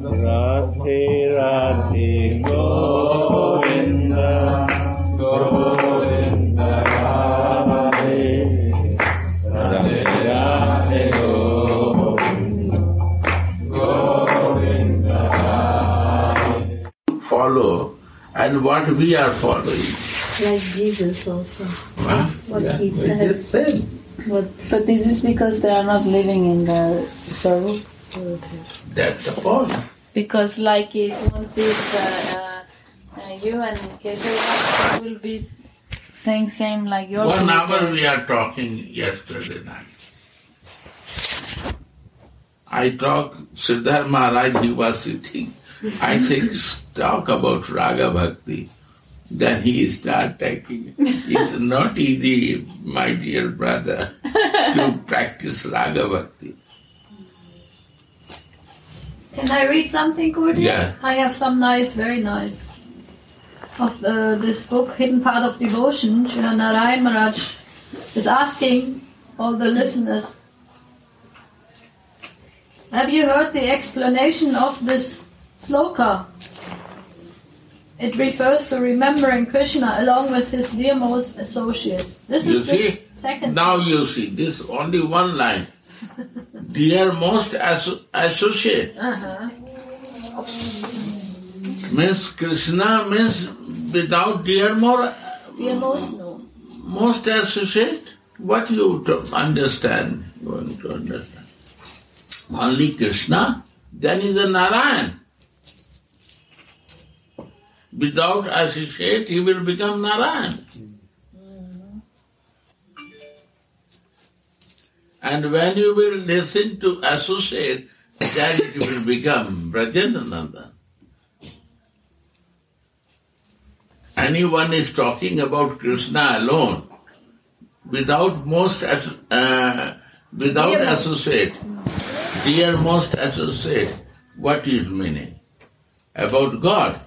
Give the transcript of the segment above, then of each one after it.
Radhe Radhe Govinda Govinda Radhe Radhe Radhe Govinda Govinda Radhe. Follow and what we are following. Like Jesus also. What Yeah, he said. But this is because they are not living in the Svarupa. That's the point. Because like if once you and Keshav will be saying same like your 1 hour we are talking yesterday night. I talk, Siddhar Maharaj, he was sitting. I said, talk about Raga Bhakti. Then he started talking. It's not easy, my dear brother, to practice Raga Bhakti. Can I read something, Gurdjieff? Yeah. I have some very nice, of this book, Hidden Path of Devotion. Srila Narayan Maharaj is asking all the listeners, have you heard the explanation of this sloka? It refers to remembering Krishna along with his dearmost associates. This You is see, the second. now you see, this only one line. Dearmost associate. Means Krishna means without dearmost No. most associate. What you understand? Going to understand. Only Krishna, then is a Narayan. Without associate, he will become Narayan. And when you will listen to associate, then it will become Brajanananda. Anyone is talking about Krishna alone, without associate, dearmost associate, what is meaning? About God.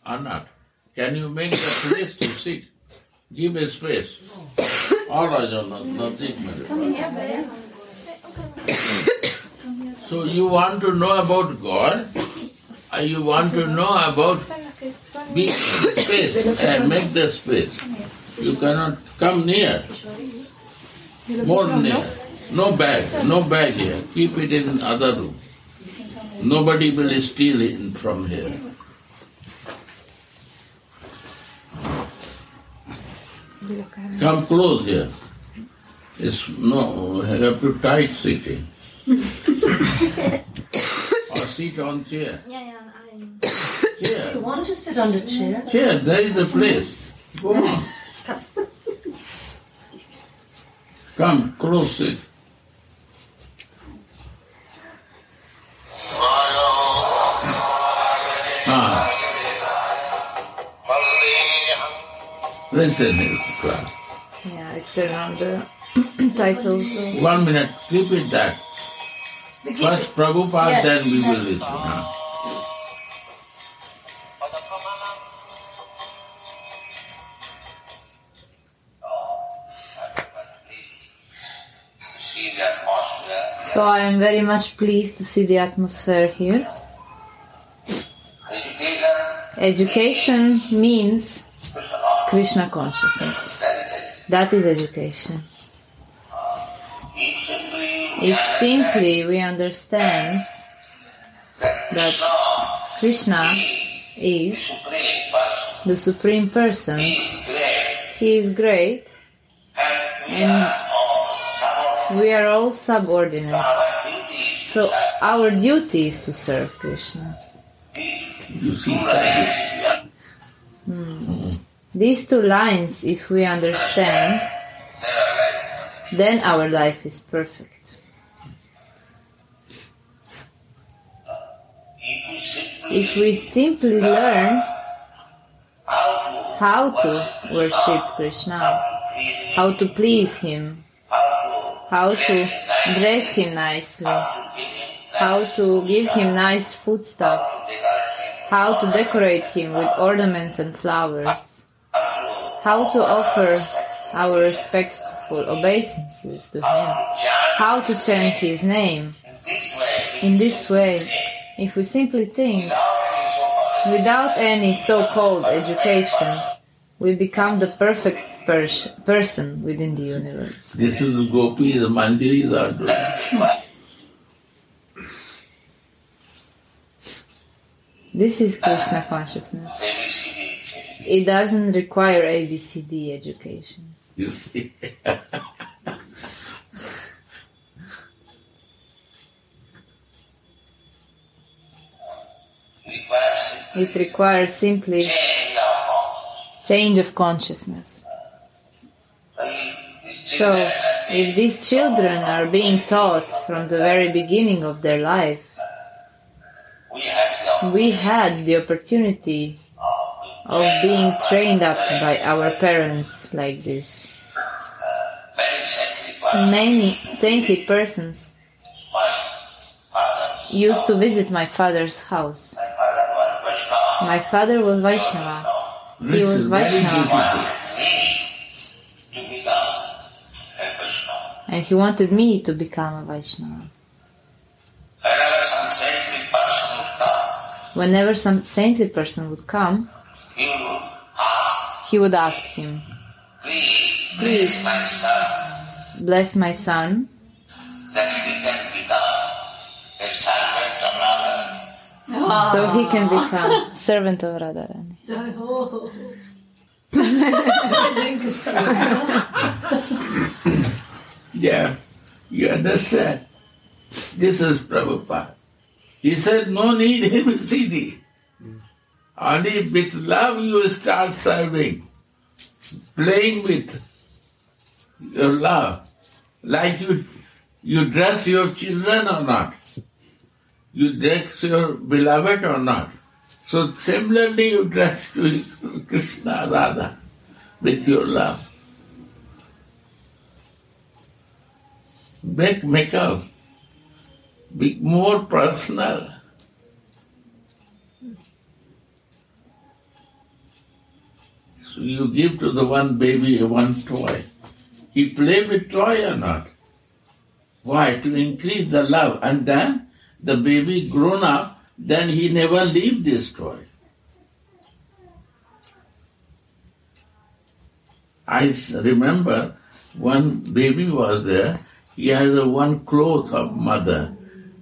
Or not? Can you make a place to sit? Give a space. Or nothing. So you want to know about God? You want to know about the space and make the space. You cannot come near. More near. No bag here. Keep it in other room. Nobody will steal it from here. Come close here. You have to tight sitting. Or sit on chair. Chair. You want to sit on the chair? Chair, there is a place. Go on. Come, close sit. Listen here, class. Yeah, it's around the titles. 1 minute, keep it that. First Prabhupada, Yes. then we will listen. So I am very much pleased to see the atmosphere here. Education means Krishna consciousness. That is education. If simply we understand that Krishna is the Supreme Person, He is great, and we are all subordinate. So our duty is to serve Krishna. You see service. These two lines, if we understand, then our life is perfect. If we simply learn how to worship Krishna, how to please Him, how to dress Him nicely, how to give Him nice foodstuff, how to decorate Him with ornaments and flowers, how to offer our respectful obeisances to him, how to chant his name. In this way, if we simply think, without any so-called education, we become the perfect person within the universe. This is the gopis, the mandiris are doing. This is Krishna consciousness. It doesn't require ABCD education. You see. It requires simply change of consciousness. So, if these children are being taught from the very beginning of their life, we had the opportunity of being trained up by our parents like this. Many saintly persons used to visit my father's house. My father was Vaishnava. He was Vaishnava. And he wanted me to become a Vaishnava. Whenever some saintly person would come, he would ask him, please bless my son, so he can become servant of Radharani. Yeah, you understand? This is Prabhupada. He said, no need ABCD. Only with love you start serving, playing with your love. Like you dress your children or not. You dress your beloved or not. So similarly you dress to Krishna, Radha, with your love. Make makeup. Be more personal. So you give to the one baby one toy. He play with toy or not? Why? To increase the love. And then the baby grown up, then he never leave this toy. I remember one baby was there. He has a one cloth of mother.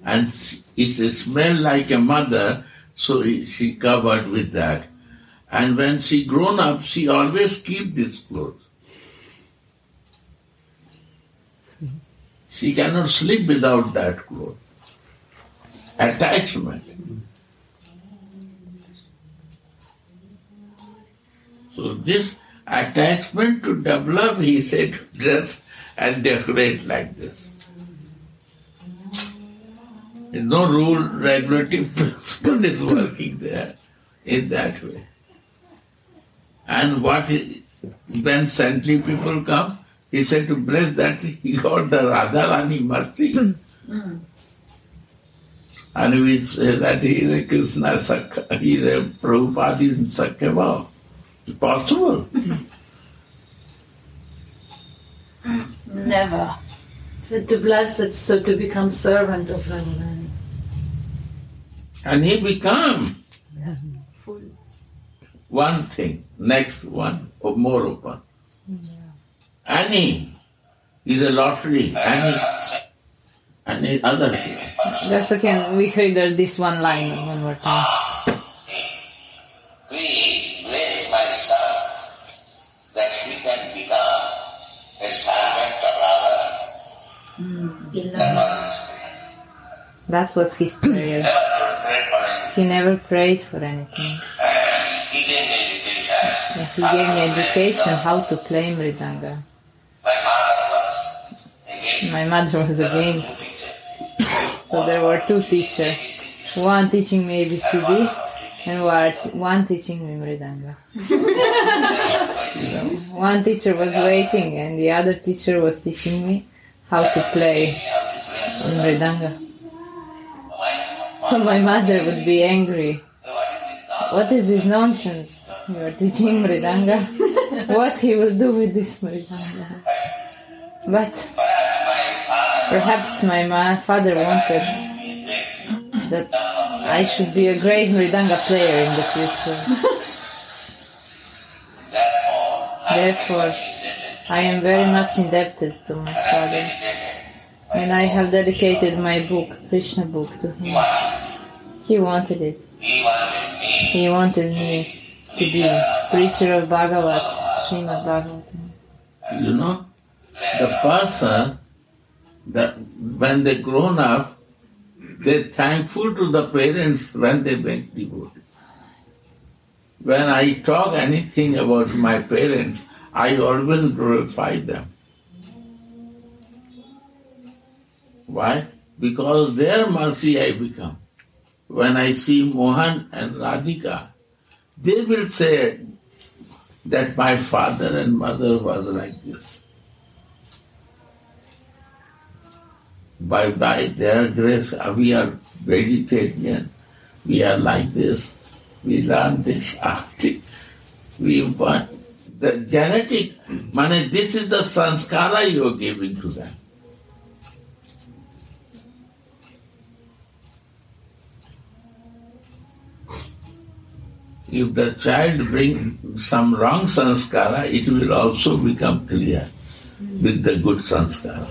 And it smelled like a mother, so she covered with that. And when she grown up, she always keep this clothes. She cannot sleep without that cloth. Attachment. So this attachment to develop, he said, to dress and decorate like this. There's no rule, regulative principle is working there in that way. And when saintly people come, he said to bless that, he got the Radharani mercy. And we say that he is a Krishna Sakha, he is a Prabhupada in Sakha Bhava. It's possible. Never. So to bless it, so to become servant of Radharani. And he become Full. one thing, next one, or more open. Any is a lottery, any other thing. Just again, we heard this one line one more time. Please bless my son that he can become a servant of Radharani. That was his prayer. He never prayed for anything. He gave me education. And he gave me education how to play Mridanga. My mother was against. So there were two teachers. One teaching me ABCD and one teaching me Mridanga. So one teacher was waiting and the other teacher was teaching me how to play Mridanga. So my mother would be angry. What is this nonsense? You are teaching Mridanga? What he will do with this Mridanga? But perhaps my father wanted that I should be a great Mridanga player in the future. Therefore, I am very much indebted to my father. And I have dedicated my book, Krishna book, to him. He wanted it. He wanted me to be preacher of Bhagavat, Srimad Bhagavatam. You know, the person, that when they grown up, they're thankful to the parents when they make devotee. When I talk anything about my parents, I always glorify them. Why? Because their mercy I become. When I see Mohan and Radhika, they will say that my father and mother was like this. By their grace, we are vegetarian, we are like this, we learn this acting. We want the genetic, this is the sanskara you are giving to them. If the child brings some wrong sanskara, it will also become clear with the good sanskara.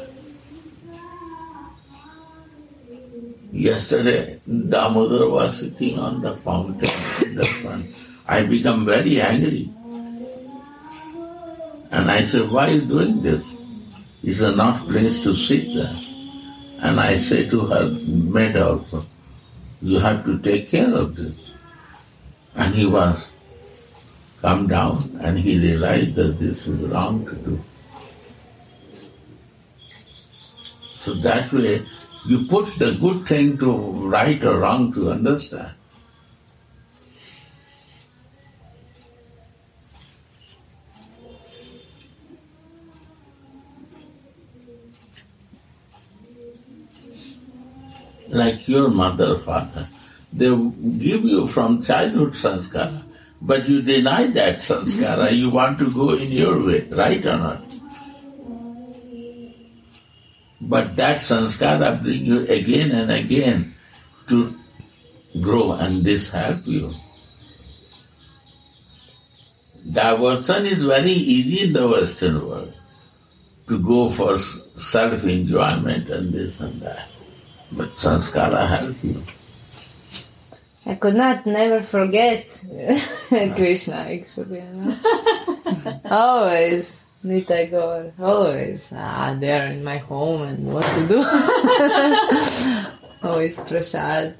Yesterday, Damodar was sitting on the fountain in the front. I become very angry. And I said, why is doing this? Is there not place to sit there? And I say to her maid also, you have to take care of this. And he was come down and he realized that this is wrong to do. So that way, you put the good thing to right or wrong to understand. Like your mother, father, they give you from childhood sanskara, but you deny that sanskara, you want to go in your way, right or not? But that sanskara bring you again and again to grow, and this help you. Diversion is very easy in the Western world, to go for self-enjoyment and this and that. But sanskara help you. I could never forget Krishna, actually. Always, Nitai Gaur, always. They are in my home and what to do. Always prasad.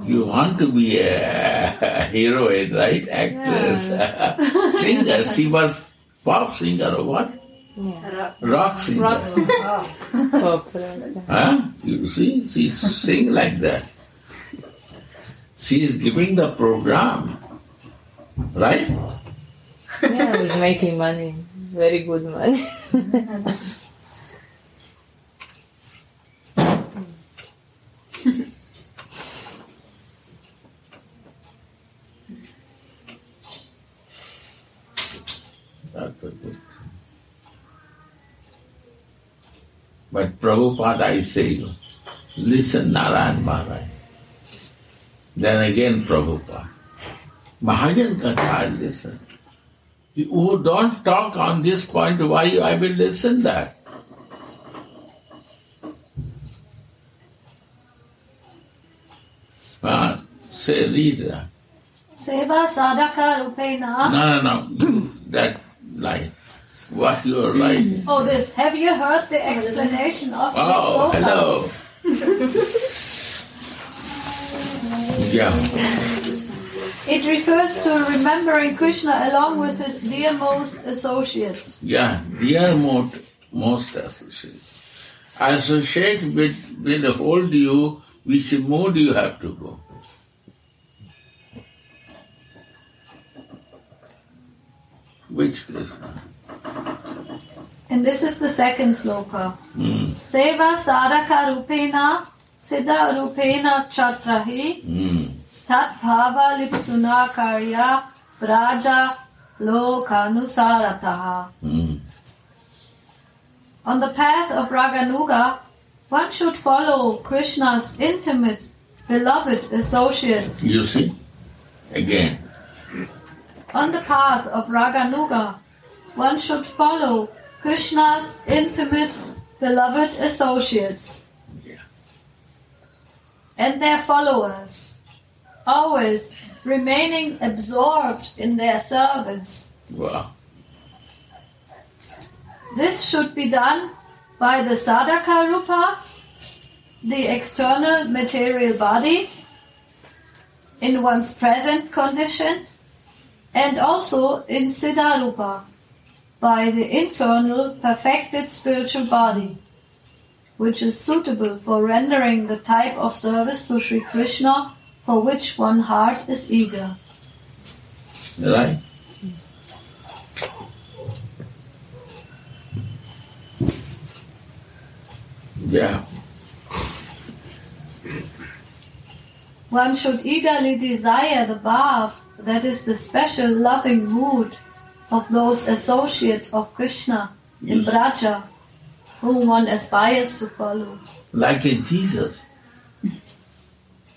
You want to be a heroine, right? Actress, Yeah. singer. She was pop singer or what? Yeah. Rock singer. Pop rock. Huh? You see, she sing like that. She is giving the program, right? Yeah, I was making money, very good money. That's a good thing. But Prabhupada, I say, listen Narayan Maharaj. Then again Prabhupada. Mahajan Katha, listen. You don't talk on this point, why I will listen that? Say, read that. Seva sadhaka rupena. No. That line. What you are writing. Oh, this. Have you heard the explanation of this Oh, sloka? hello. Yeah. It refers to remembering Krishna along with his dearmost associates. Yeah, dear most associates. Associate with hold you, which mood you have to go. Which Krishna? And this is the second sloka. Seva sadhaka rupena siddha rupena chatrahi tat bhava lipsuna karya braja lokanusarataha. On the path of Raganuga, one should follow Krishna's intimate, beloved associates. You see? Again. On the path of Raganuga, one should follow Krishna's intimate, beloved associates. Yeah. And their followers, always remaining absorbed in their service. Wow. This should be done by the sadhaka rupa, the external material body, in one's present condition, and also in siddha rupa, by the internal perfected spiritual body, which is suitable for rendering the type of service to Sri Krishna for which one heart is eager. Right? Yeah. One should eagerly desire the bhav, that is the special loving mood of those associates of Krishna in Yes. Braja, whom one aspires to follow. Like a Jesus.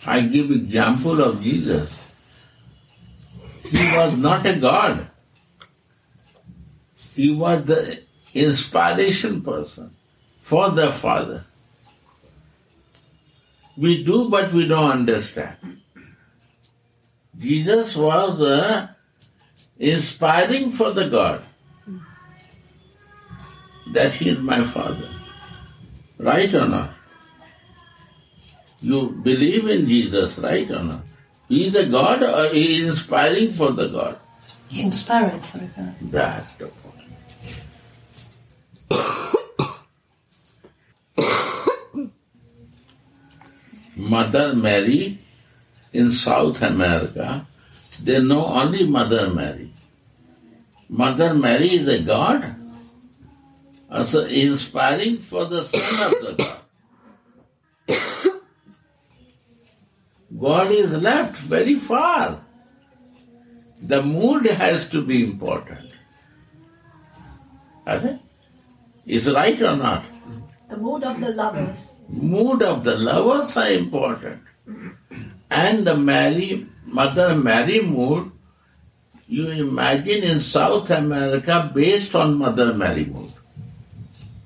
I give example of Jesus. He was not a God. He was the inspiration person for the Father. We do, but we don't understand. Jesus was inspiring for the God. That He is my Father. Right or not? You believe in Jesus, right or not? He is the God or He is inspiring for the God? Inspiring for a God. That's the point. Mother Mary in South America, they know only Mother Mary. Mother Mary is a God, also inspiring for the Son of the God. God is left very far. The mood has to be important. Okay? Is right or not? The mood of the lovers. Mood of the lovers are important. And the Mother Mary mood, you imagine in South America based on Mother Mary mood.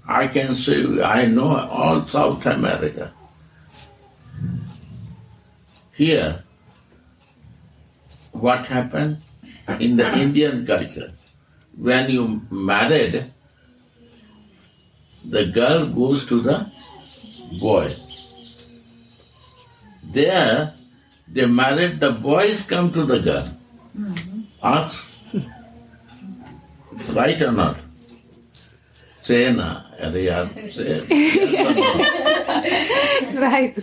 I can say I know all South America. Here, what happened in the Indian culture? When you married, the girl goes to the boy. There, they married, the boys come to the girl. Ask, right or not? Say na, say yes or no? Right.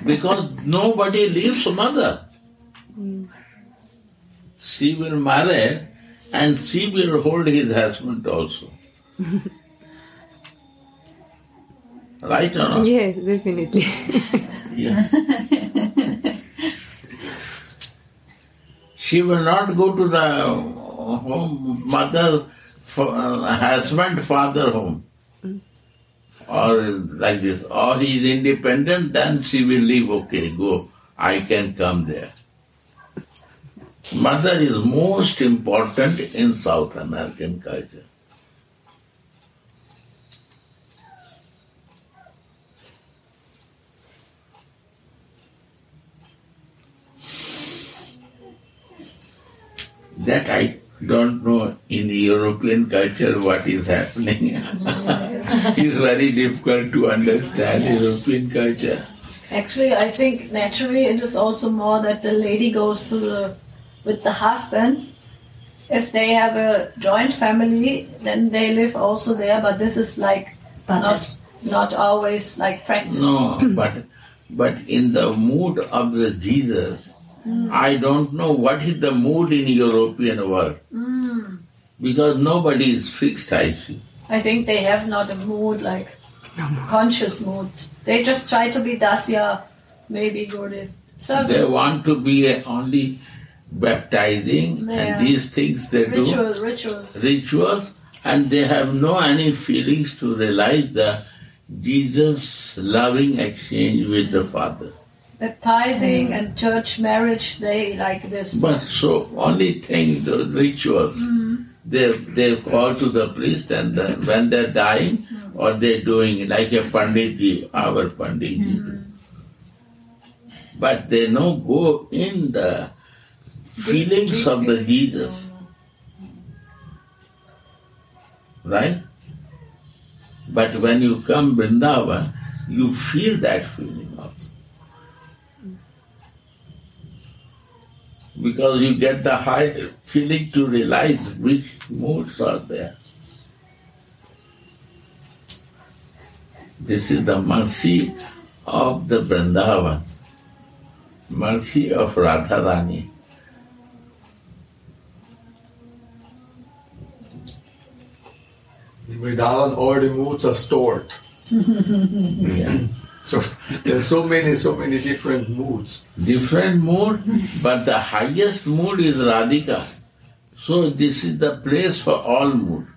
Because nobody leaves mother. She will marry and she will hold his husband also. Right or not? Yes, definitely. Yeah. She will not go to the home, mother, husband, father home. Or like this. Or he is independent, then she will leave, okay, go, I can come there. Mother is most important in South American culture. That I don't know in European culture what is happening. It's very difficult to understand European culture. Actually, I think naturally it is also more that the lady goes with the husband. If they have a joint family, then they live also there. But this is like not always like practice. No, but in the mood of the Jesus, I don't know what is the mood in European world. Because nobody is fixed, I see. I think they have not a mood like conscious mood. They just try to be dasya, maybe good if service. They want to be only baptizing and these things they do. Ritual. Rituals and they have no any feelings to realize the Jesus' loving exchange with the Father. Baptizing and church marriage, they like this. But so only thing, the rituals, they call to the priest, and when they're dying, or they're doing like a Panditji, our Panditji. But they no go in the feelings of the Jesus. Right? But when you come Vrindavan, you feel that feeling also. Because you get the high feeling to realize which moods are there. This is the mercy of the Vrindavan, mercy of Radharani. In Vrindavan, all the moods are stored. Yeah. So there's so many different moods. Different mood, but the highest mood is Radhika. So this is the place for all mood.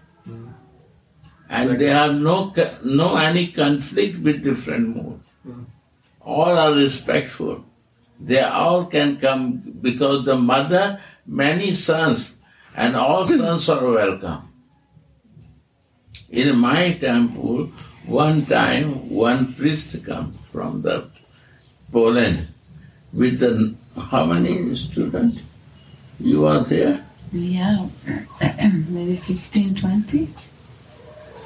And they have no any conflict with different mood. All are respectful. They all can come because the mother, many sons, and all sons are welcome. In my temple, one time, one priest come from the Poland with the, how many students? You were there? Yeah, maybe 15, 20.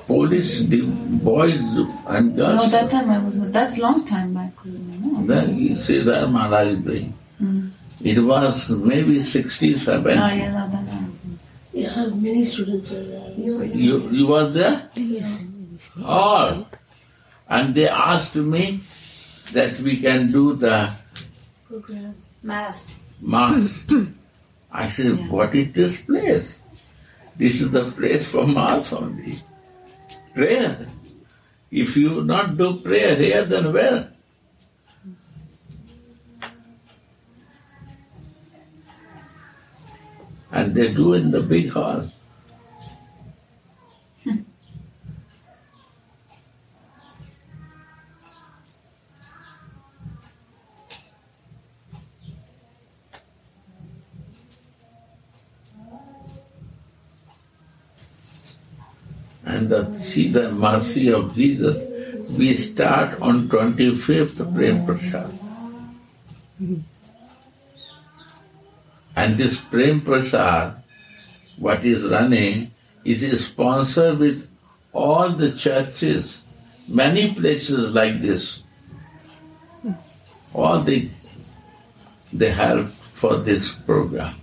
Polish boys and girls. No, that time I was not. That's long time back. No. Then you see that Maharaj is doing. It was maybe 67. Oh, yeah, no, that I was not. Yeah, many students are there. You were there? Yes. All. And they asked me that we can do the Program. Mass. Mass. I said, what is this place? This is the place for Mass only. Prayer. If you not do prayer here, then where? And they do in the big hall. And see the mercy of Jesus. We start on 25th Prem Prasad. And this Prem Prasad, what is running, is sponsored with all the churches, many places like this. All they help for this program,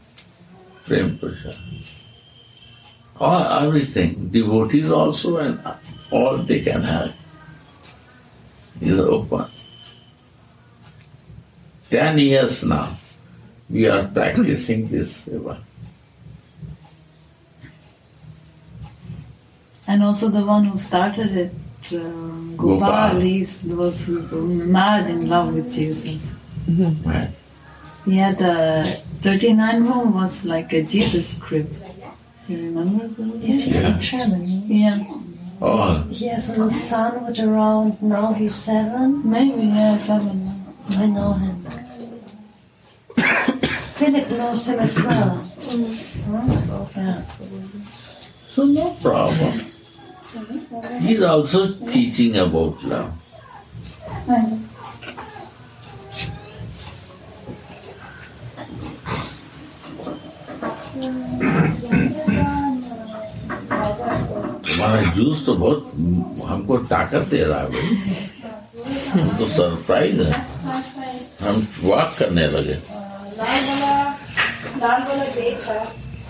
Prem Prasad. All, everything, devotees also, and all they can have is open. 10 years now, we are practicing this seva. And also the one who started it, Gopal, was mad in love with Jesus. Right? He had a 39 room, was like a Jesus crib. You remember? Is he Yeah. from Germany? Yeah, All. He has a son with around, now he's 7. maybe, yeah, 7. I know him. Philip knows him as well. Yeah. So no problem. He's also teaching about love. तुम्हारा juice तो बहुत हमको ताकत दे रहा है भाई। हम तो सरप्राइज है, हम वॉक करने लगे।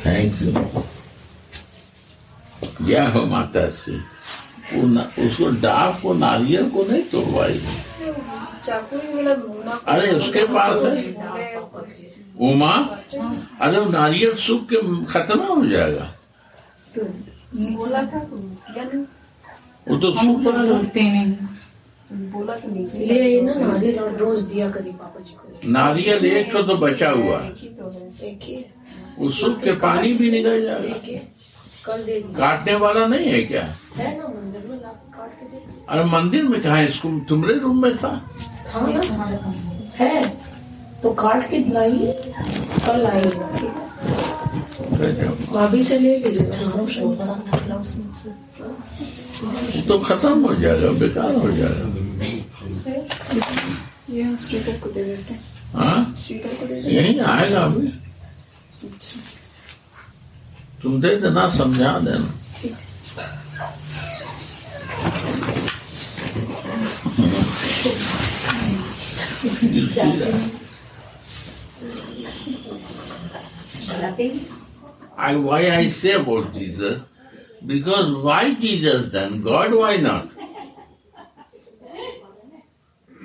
Thank you. जय हो माता श्री। उसको डाक को नारियल को नहीं तोड़वाई। अरे उसके पास है उमा। अरे वो नारियल सूख के खत्म हो जाएगा। वो तो सूख ले ना नारियल और रोज दिया करी पापा जी को। नारियल एक तो बचा हुआ है, एक ही वो सूख के पानी भी निकल जाएगा। काटने वाला नहीं है क्या? अरे मंदिर में कहा है? इसको तुम्हारे रूम में था? है तो काट के लाई, कल आई भाभी से ले लीजिए। तो खत्म हो जाएगा, बेकार हो जाएगा। ये श्रीधर को दे देते हैं। हाँ, श्रीधर को दे यही आएगा अभी। तुम दे देना, समझा देना। You see that? Why I say about Jesus? Because why Jesus then? God, why not?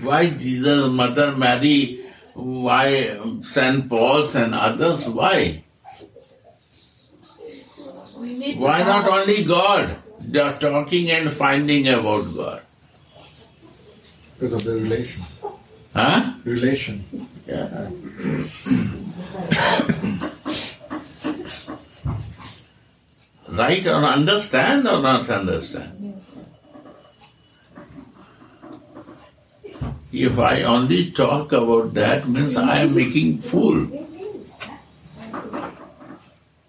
Why Jesus, Mother Mary, why St. Paul's and others? Why? Why not only God? They are talking and finding about God. Because of the relation. Huh? Relation. Yeah. Right or understand or not understand? Yes. If I only talk about that, means I am making fool.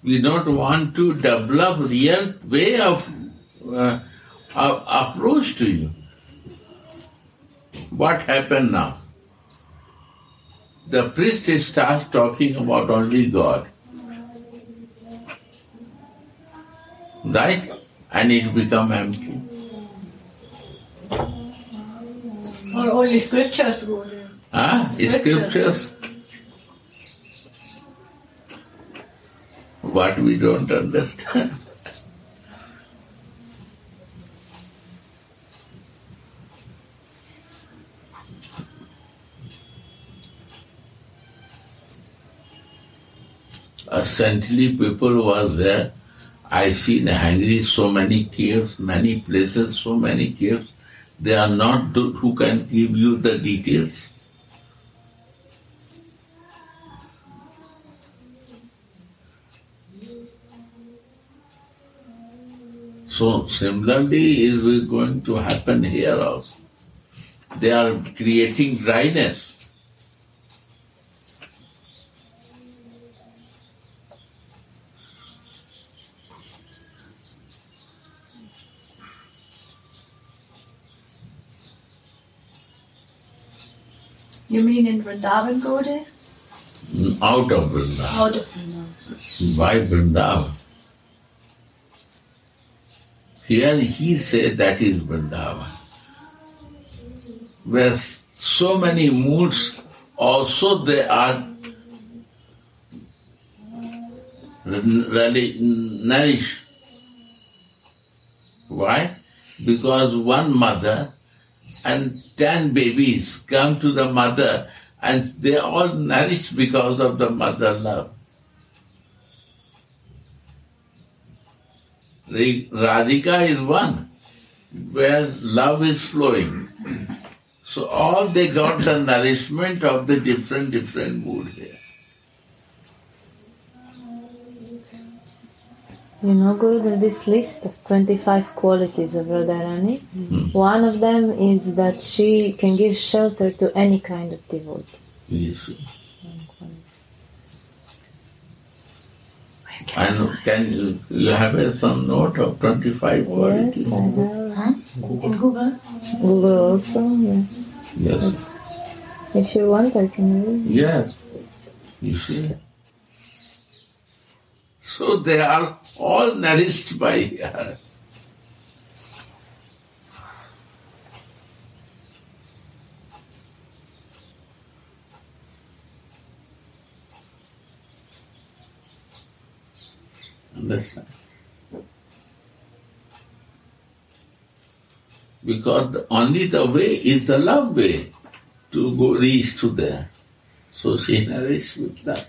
We don't want to develop real way of approach to you. What happened now? The priest starts talking about only God. Right? And it become empty. Or only scriptures go there. Scriptures. What we don't understand. A saintly people was there. I seen hungry, so many caves, many places, so many caves. They are not who can give you the details. So similarly is going to happen here also. They are creating dryness. You mean in Vrindavan go there? Out of Vrindavan. Out of Vrindavan. Why Vrindavan? Here he said that is Vrindavan. Where so many moods also they are really nourished. Why? Because one mother and 10 babies come to the mother and they are all nourished because of the mother love. Radhika is one, where love is flowing. So all they got the nourishment of the different mood here. You know, Guru, this list of 25 qualities of Radharani, one of them is that she can give shelter to any kind of devotee. Yes. And can you have some note of 25 qualities? Yes, I have. In Google? Google also, yes. Yes. If you want, I can read. Yes. You see. So they are all nourished by her. Understand? Because only the way is the love way to go reach to there. So she nourished with that.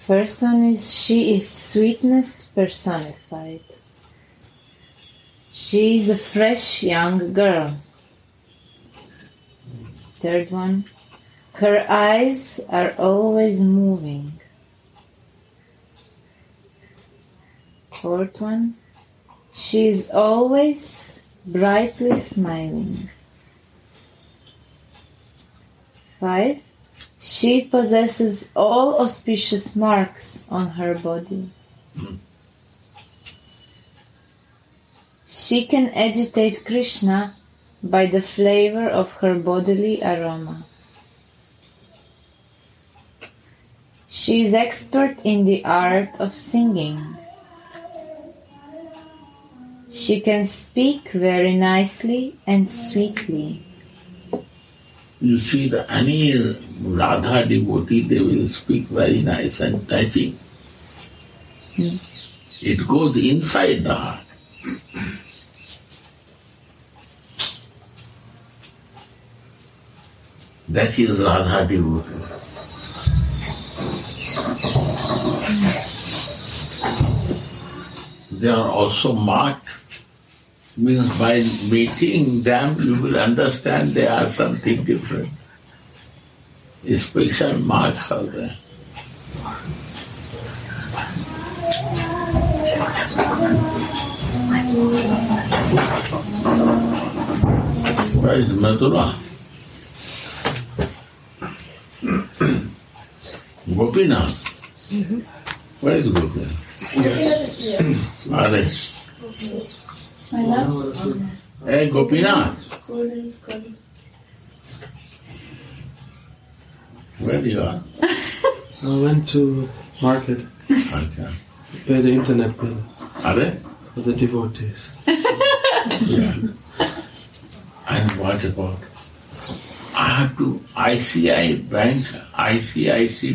First one is she is sweetness personified. She is a fresh young girl. Third one, her eyes are always moving. Fourth one. She is always brightly smiling. 5. She possesses all auspicious marks on her body. She can agitate Krishna by the flavor of her bodily aroma. She is expert in the art of singing. She can speak very nicely and sweetly. You see, any Radha devotee, they will speak very nice and touching. It goes inside the heart. That is Radha devotee. They are also marked. Means by meeting them, you will understand they are something different. Special marks are there. Where is Madhura? Gopinath? Where is Gopinath? Are they? Hey, Gopinath. Where you are? I went to market. Okay. Pay the internet bill Are they? for the devotees. Yeah. And what about? I have to ICICI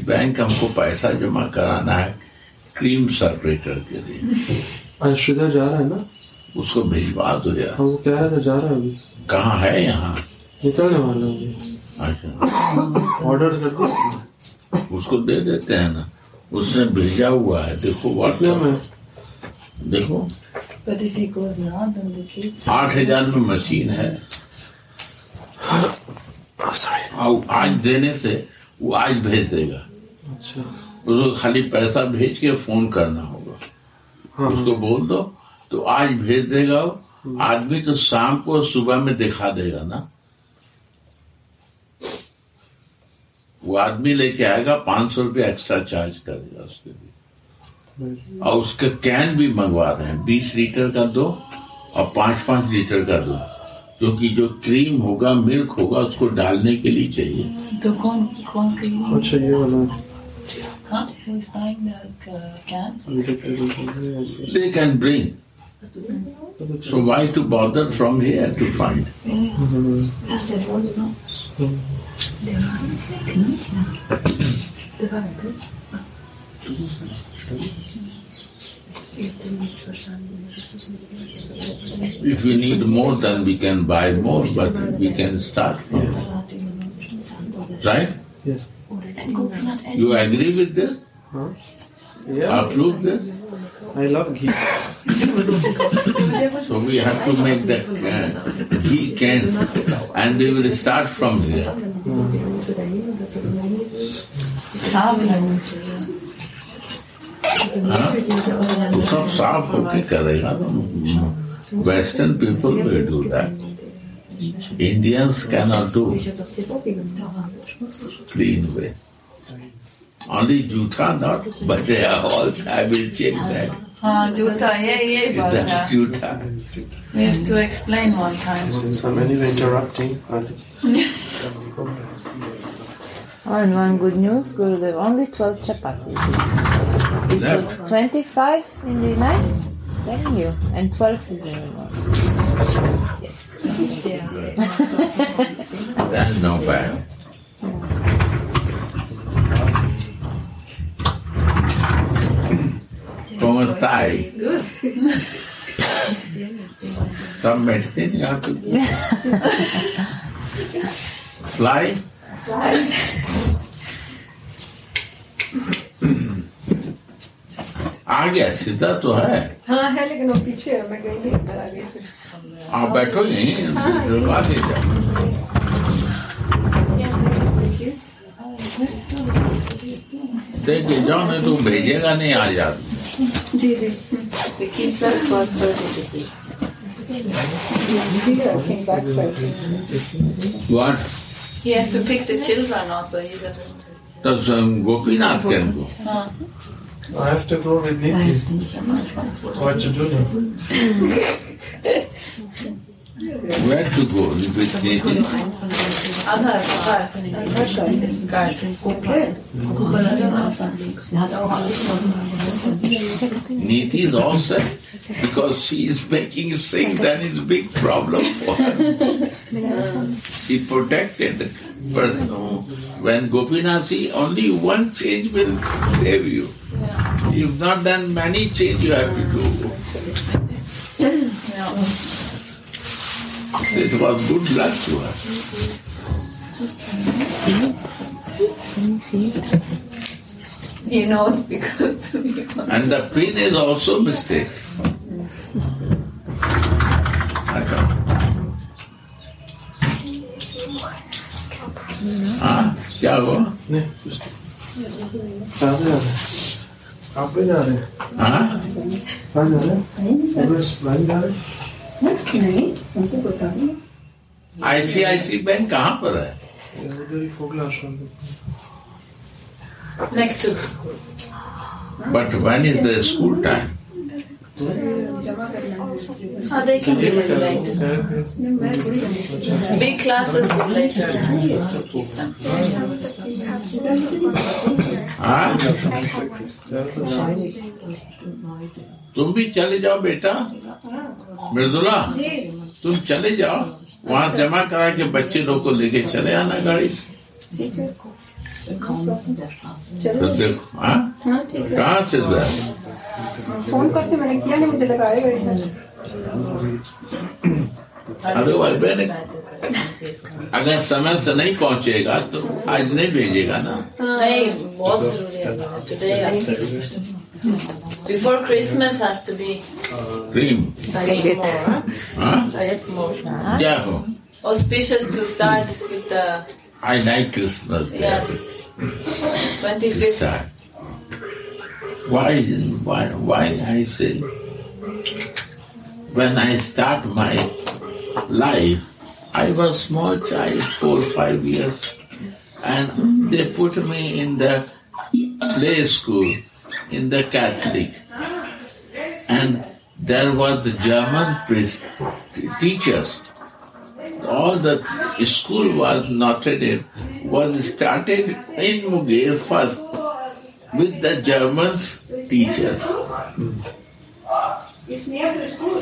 bank हमको पैसा जमा कराना है cream separator के लिए. आज श्रीधर जा रहा है ना? उसको भिजवा दो यार. हाँ, वो कह रहा था जा रहा है अभी. कहाँ है यहाँ? निकलने वाला हूँ. अच्छा. ऑर्डर कर दिया. उसको दे देते हैं ना. उसने भेजा हुआ है. देखो व्हाट्सएप में. देखो. But if he goes now, then the kids... 8,000 में मशीन है. और आज देने से वो आज भेज देगा. अच्छा. उसको खाली पैसा भेज के फोन करना होगा. उसको बोल दो तो आज भेज देगा. आदमी तो शाम को सुबह में दिखा देगा ना. वो आदमी लेके आएगा 500 रुपये एक्स्ट्रा चार्ज करेगा उसके लिए. और उसके कैन भी मंगवा रहे हैं. 20 लीटर का दो और 5-5 लीटर का दो. क्योंकि जो क्रीम होगा, मिल्क होगा, उसको डालने के लिए चाहिए. तो कौन क्रीम? अच्छा, ये वाला. Huh? Who is buying the cans? They can bring. So why to bother from here to find? If we need more, then we can buy more, but we can start from this. Right? Yes. You agree with this? Huh? Yeah. Approve this? I love ghee. So we have to make that ghee cans, and we will start from here. तो सब साफ होके करेगा. Western people will do that. Indians cannot do clean way. Only Jutha not, but they are all. I will check that. Jutha, yeah, That's Jutha. We have to explain one time. Since I'm anyway interrupting, And one good news, Gurudev, only 12 chapatis. It was 25 in the night, telling you, and 12 is in the morning. Yes. That's not bad. ¿Cómo está? Good. Some medicine you have to give. Fly? आ गया. सीधा तो है. हाँ है, लेकिन वो पीछे है. मैं गई नहीं, इधर आ गई फिर. आप बैठो यहीं. दिलवा दे जाओ. देख जाओ, नहीं तो भेजेगा नहीं आज. जी. The kids are called prodigy. Here, I think backside. What? He has to pick the children also. He doesn't. Gopinath can go. I have to go with Niti. What to do now? Where to go? With Niti? Adhar. Niti is all set because she is making sing, then it's a big problem for her. She protected. But when Gopinath see, only one change will save you. You've not done many change you have to do. It was good luck to her. He knows because And the pin is also mistake. I don't know. क्या हुआ? नहीं कुछ नहीं आप भी जा रहे हैं कहाँ जा रहे हैं बैंक जा रहे हैं ICICI बैंक कहाँ पर है? उधर ही फोगला आश्रम next to the school. But when is the school time? They can be little later. Big classes go later. हाँ? तुम भी चले जाओ बेटा मृदुला तुम चले जाओ वहाँ जमा करा के बच्चे लोग को लेके चले आना गाड़ी से तो देखो हाँ कहाँ से फोन करके मैंने किया नहीं मुझे लगा आएगा अरे भाई बहन अगर समय से नहीं पहुँचेगा तो आज नहीं भेजेगा ना नहीं बहुत जरूरी है today before Christmas has to be cream हाँ क्या हो auspicious to start with the I like Christmas yes 25th why I say when I start my life I was small child 4 or 5 years and they put me in the play school in the Catholic and there was the German teachers all the school was Notre Dame was started in Munger first with the German teachers It's near the school.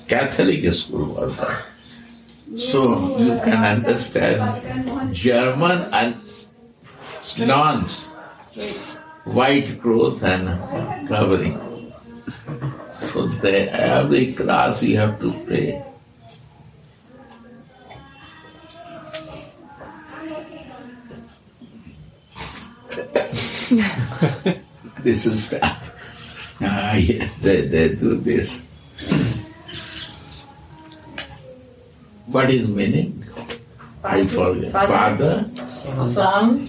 Catholic school was that. So you can understand German and nuns, white clothes and covering. So every class you have to pay. This is yeah, they do this. What is meaning? I forget. Father, Son,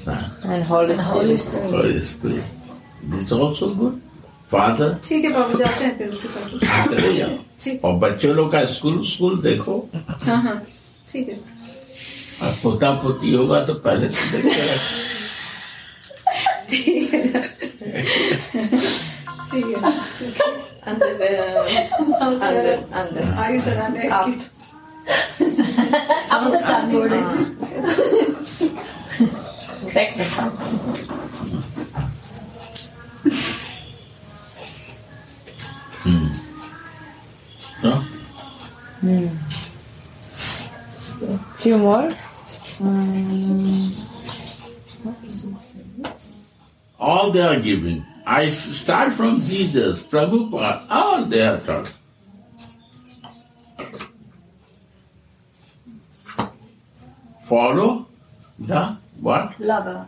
and Holy Spirit. Holy Spirit. This also good. Father. ठीक है बाबू जाते हैं फिर उसके पास चले जाओ और बच्चों लोग का स्कूल देखो हाँ ठीक है और पोता पोती होगा तो पहले से देख के ठीक है Under. आगे sir next Up the tongue. No? Few more. All they are giving. I start from Jesus, Prabhupada, all they are taught. Follow the what? Lover.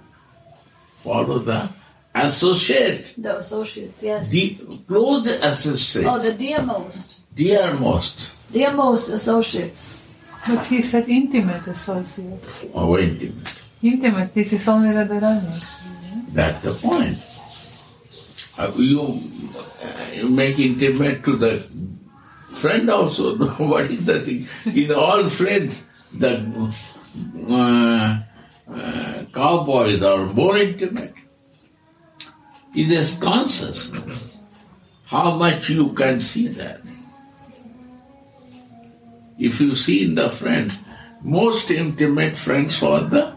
Follow the associate. The associates, yes. The close associate. Oh, the dearmost. Dearmost. Dearmost associates. But he said intimate associate. Oh, intimate. Intimate, this is only Radharani. That's the point. You make intimate to the friend also. What is the thing? In all friends, the cowboys are more intimate. It is consciousness. How much you can see that. If you see in the friends, most intimate friends for the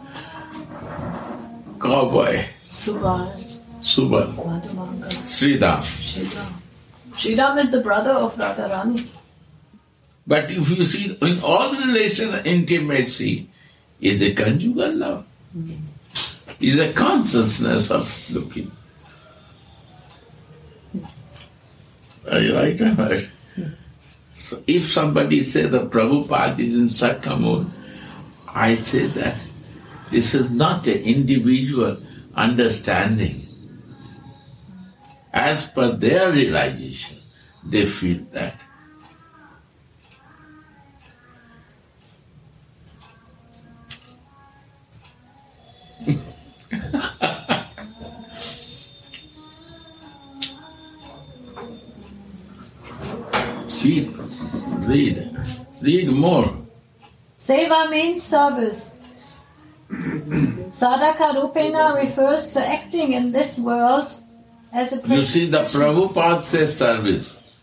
cowboy. Subal. Sridham. Sridham is the brother of Radharani. But if you see in all relation, intimacy is a conjugal love. Is a consciousness of looking. Are you right or not? So if somebody says the Prabhupada is in Sakkamun, I say that this is not an individual understanding. As per their realization, they feel that. See, read more. Seva means service. Sadhaka Rupena refers to acting in this world as a You see, the Prabhupada says service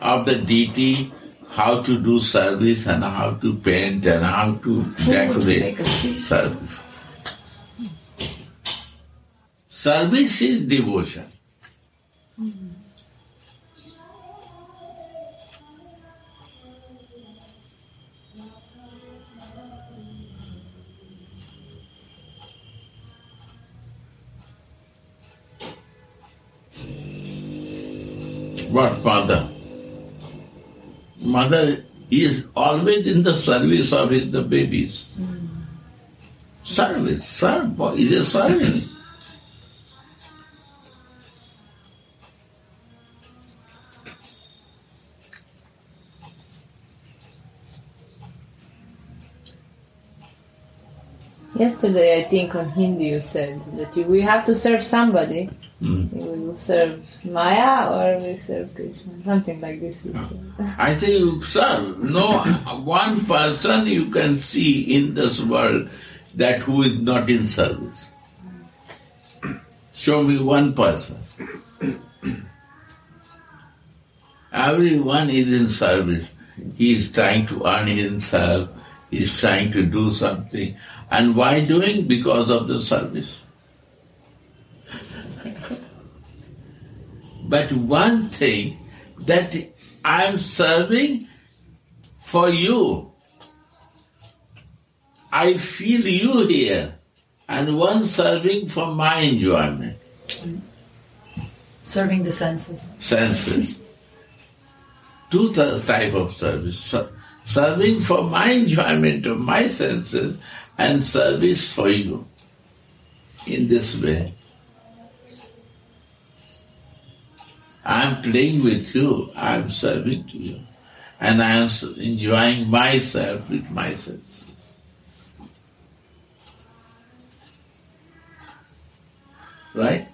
of the deity, how to do service and how to paint and how to decorate service. Service is devotion. What mother? Mother is always in the service of the babies. Service, is a serving. Yesterday, I think on Hindi you said that we have to serve somebody. We will serve Maya or we serve Krishna. Something like this. I say you serve. No one person you can see in this world that who is not in service. Show me one person. Everyone is in service. He is trying to earn himself. He is trying to do something. And why doing? Because of the service. But one thing, that I am serving for you. I feel you here. And one serving for my enjoyment. Serving the senses. Senses. Two type of service. Serving for my enjoyment of my senses and service for you. In this way. I am playing with you, I am serving to you. And I am enjoying myself with my senses. Right?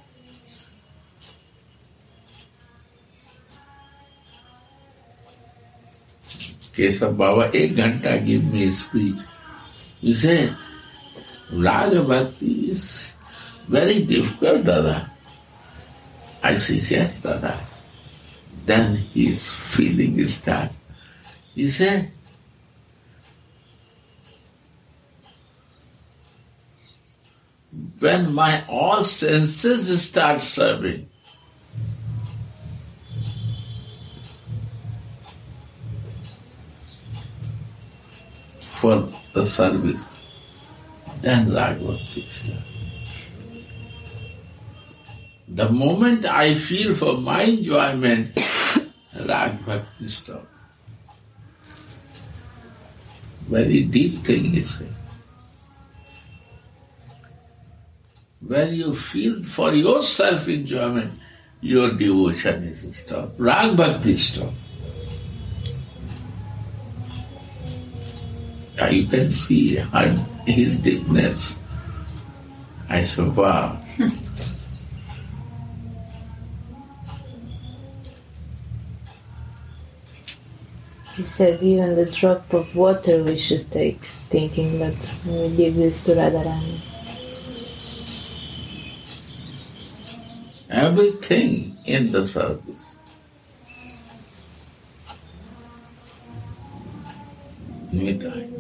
Keshav Baba, 1 ghanta give me a speech. You say, Raga Bhakti is very difficult, Dada. I say, yes, Dada. Then his feeling is that. He said, when my all senses start serving, for the service, then Raghav takes care. The moment I feel for my enjoyment, Rag Bhakti stops. Very deep thing is it. When you feel for your self-enjoyment, your devotion is stopped. Rag Bhakti stops. You can see his deepness. I said, wow. He said even the drop of water we should take, thinking that we give this to Radharani. Everything in the service. Nitai.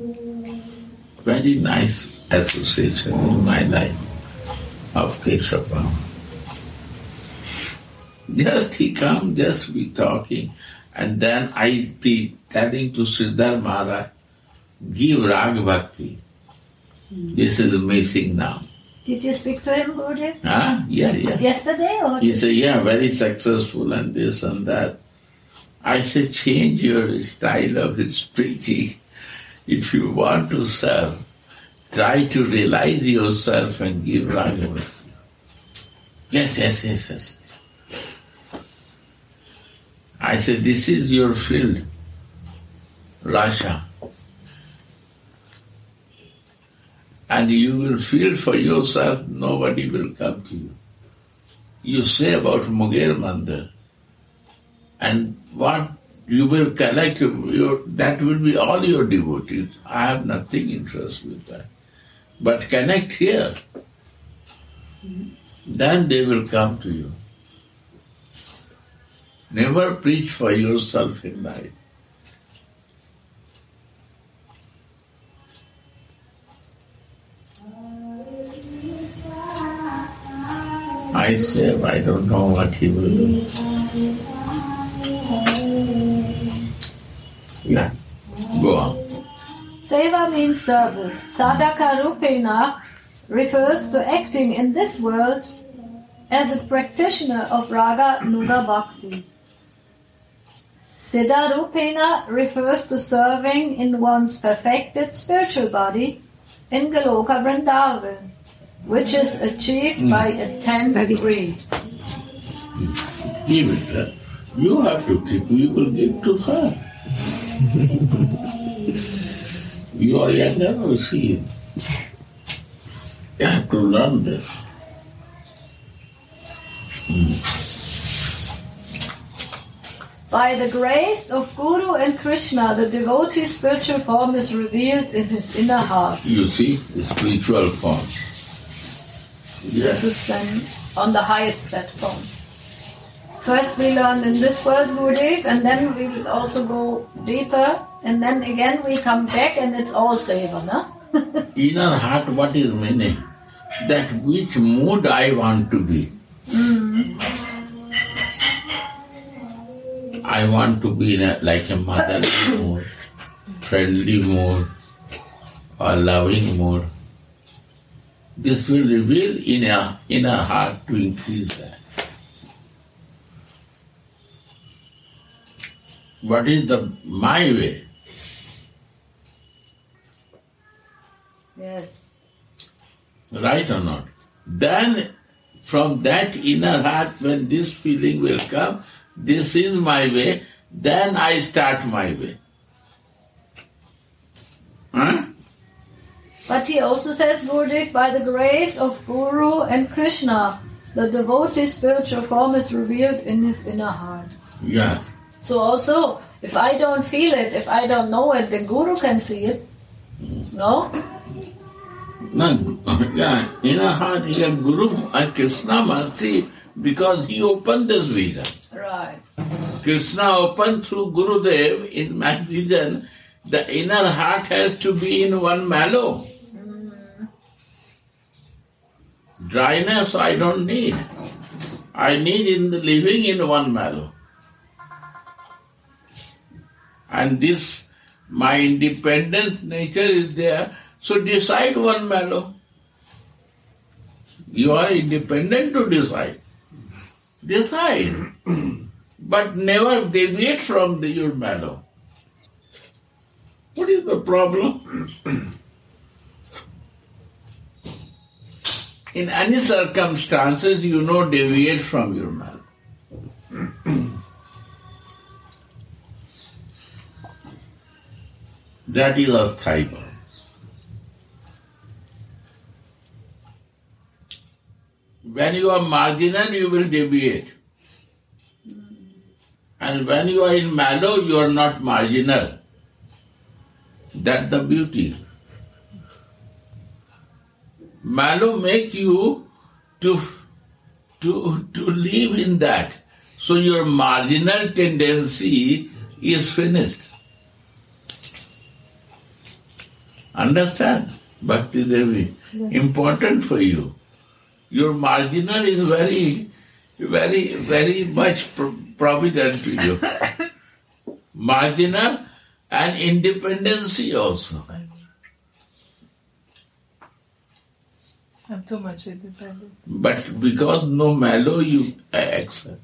Very nice association in my life of Kesava. Just he come, just we talking, and then I be telling to Siddhar Maharaj, give Rag Bhakti. This is missing now. Did you speak to him, Gurudev? Yeah. Yesterday? Or He said, yeah, very successful and this and that. I said, change your style of his preaching. If you want to serve, try to realize yourself and give Rag Bhakti. Yes. I said, this is your field, Rasha. And you will feel for yourself, nobody will come to you. You say about Muger Mandir, and what you will collect, that will be all your devotees. I have nothing interest with that. But connect here, then they will come to you. Never preach for yourself in life. I say, I don't know what he will do. Yeah, go on. Seva means service. Sadhaka Rupena refers to acting in this world as a practitioner of Raga Nuga Bhakti. Siddha Rupena refers to serving in one's perfected spiritual body in Goloka Vrindavan, which is achieved by a 10th degree. Give it. You have to keep, you will give to her. You are younger or she is? You have to learn this. By the grace of Guru and Krishna, the devotee's spiritual form is revealed in his inner heart. You see, the spiritual form. Yes. This is then on the highest platform. First we learn in this world, Gurudev, and then we'll also go deeper, and then again we come back and it's all seva, no? Inner heart, what is meaning? That which mood I want to be. I want to be like a motherly mood, friendly mood, or loving mood. This will reveal inner heart to increase that. What is my way? Yes. Right or not? Then from that inner heart, when this feeling will come, this is my way, then I start my way. Huh? But he also says, Gurudev, by the grace of Guru and Krishna, the devotee's spiritual form is revealed in his inner heart. Yes. So also, if I don't feel it, if I don't know it, the Guru can see it. No? No, yeah, inner heart, yeah, Guru Krishna must see, because he opened this vision. Right. Krishna opened through Gurudev in my vision. The inner heart has to be in one mallow. Dryness I don't need. I need in the living in one mallow. And this, my independent nature is there, so decide one mallow. You are independent to decide. Decide. But never deviate from your mallow. What is the problem? In any circumstances, deviate from your mallow. That is asthaya. When you are marginal, you will deviate. And when you are in mellow, you are not marginal. That's the beauty. Mellow make you to live in that. So your marginal tendency is finished. Understand? Bhakti Devi. Yes. Important for you. Your marginal is very, very, very much provident to you. Marginal and independency also. I'm too much independent. But because no mellow, you accept.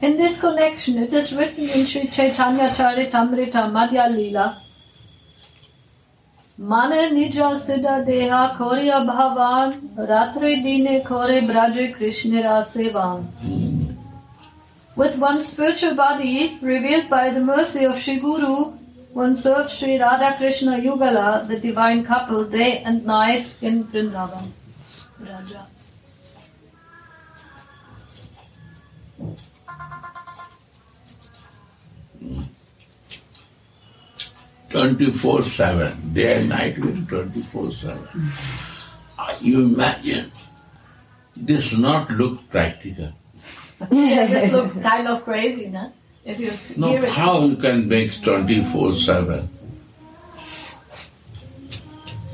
In this connection, it is written in Sri Chaitanya Charitamrita Madhya Leela, Mane nija siddha deha korya bhavan, ratri dine kore braje krishnera sevan. With one's spiritual body revealed by the mercy of Shri Guru, one serves Sri Radha Krishna Yugala, the divine couple, day and night in Vrindavan. Raja. "24/7, day and night with 24/7. You imagine, this not look practical. Yeah, this look kind of crazy, no? If you hear it. How you can make 24/7?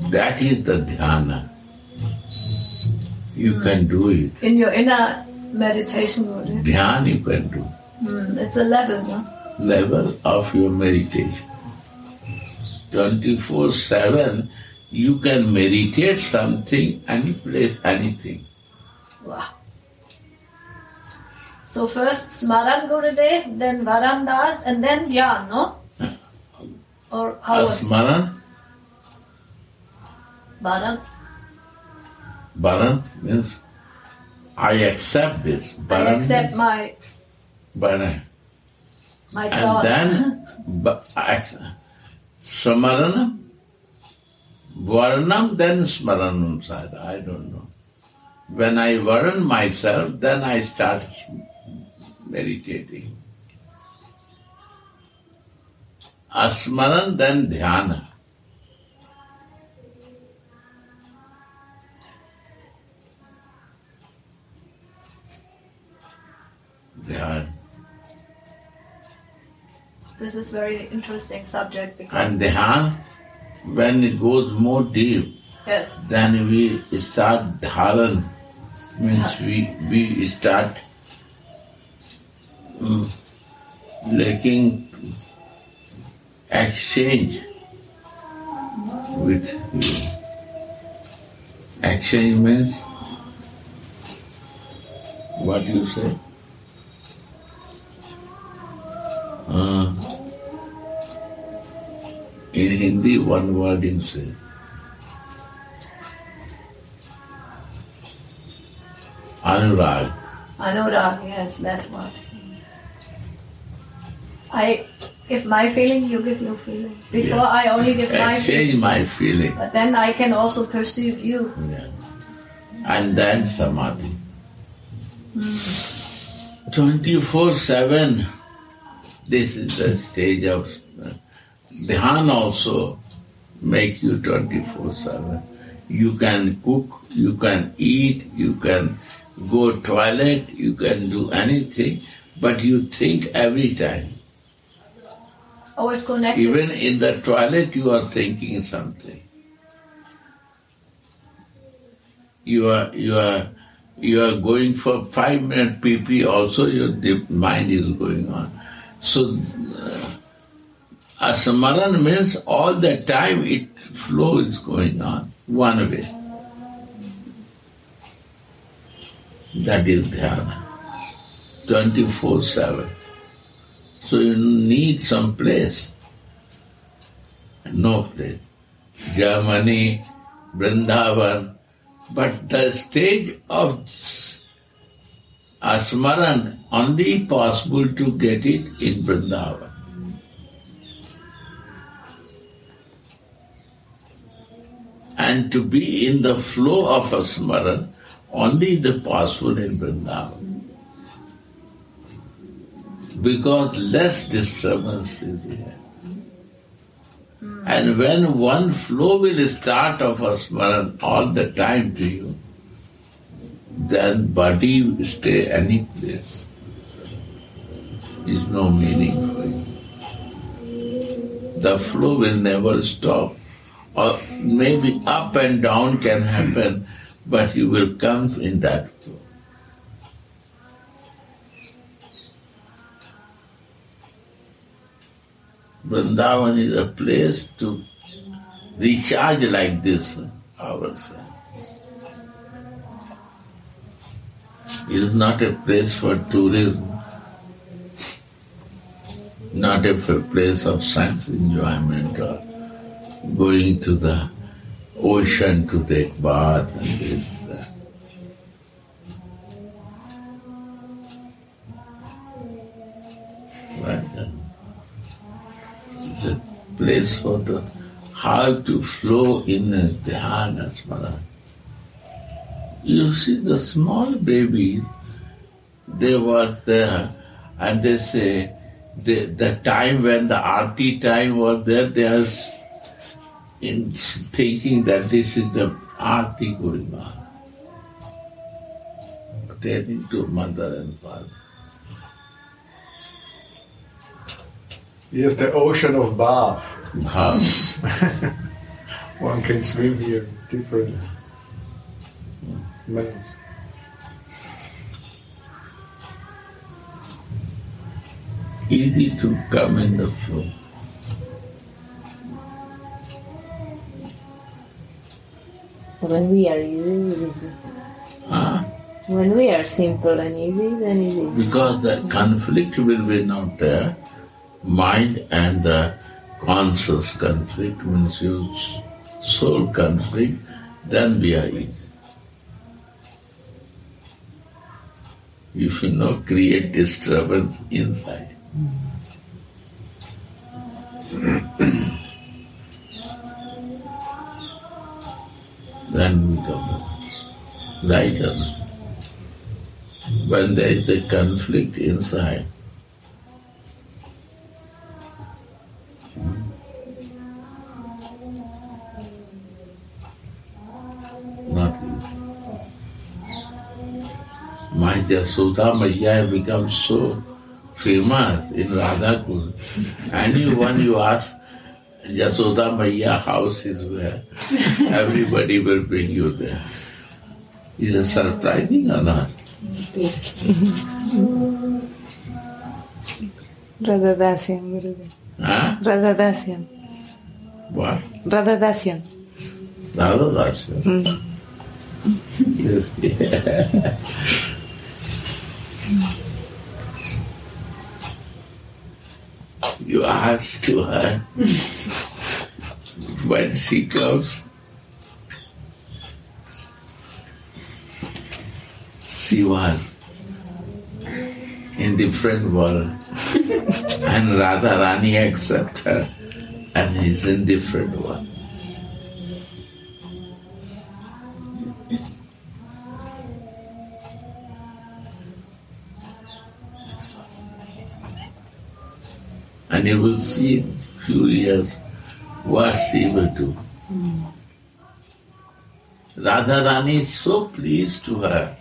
That is the dhyana. You can do it. In your inner meditation mode. Dhyana you can do. It's a level, no? Level of your meditation. 24/7, you can meditate something, any place, anything. Wow. So first Smaran Gurudev, then Varandas, and then Dhyan, no? Or how was Smaran? Baran means I accept this. Baran I accept means my thought. And then Samaranam, Varanam, then Smaranam side. I don't know. When I varan myself, then I start meditating. Asmaran, then dhyana. Dhyan. This is very interesting subject because... And dhyan, when it goes more deep, yes, then we start dharan, means we start making exchange with you. Exchange means, what do you say? In Hindi, one word you say. Anurag. Anurag, yes, that word. I give my feeling, you give your feeling. Before I only give my exchange feeling. my feeling. But then I can also perceive you. Yeah. And then samadhi. 24/7. This is the stage of Dhyan also make you 24/7. You can cook, you can eat, you can go toilet, you can do anything, but you think every time. Always connected. Even in the toilet you are thinking something. You are going for 5-minute PP also, your mind is going on. So Asmaran means all the time flow is going on, one way. That is dhyana. 24/7. So you need some place. No place. Germany, Vrindavan. But the stage of Smaran only possible to get it in Vrindavan. And to be in the flow of a Smaran, only the possible in Vrindavan. Because less disturbance is here. And when one flow will start of a Smaran all the time to you, then body will stay any place. Is no meaning for you. The flow will never stop. Or maybe up and down can happen, but you will come in that flow. Vrindavan is a place to recharge like this ourselves. It is not a place for tourism, not a place of sense enjoyment or going to the ocean to take bath and this, that. Right? It's a place for the heart to flow in a dhyana smara. You see the small babies, they was there and they say the time when the arti time was there, they are in thinking that this is the arti going on. Telling to mother and father. Yes, the ocean of bath. Bath. One can swim here, different. Man. Easy to come in the flow. When we are easy, it's easy. Huh? When we are simple and easy, then it's easy. Because the conflict will be not there. Mind and the conscious conflict means your soul conflict, then we are easy. If you create disturbance inside. Then we come right or not. When there is a conflict inside, not easy. My Yasoda Maiya becomes so famous in Radhakund. Anyone you ask, Yasoda Maiya house is where, everybody will bring you there. Is it surprising or not? Radhadasyan, Gurudev. Huh? Radhadasyan. What? Radhadasyan. Radhadasyan. Yes. You ask to her when she comes. She was in different world and Radha Rani accept her and he's in different world. And you will see in few years what she will do. Radha Rani is so pleased to her.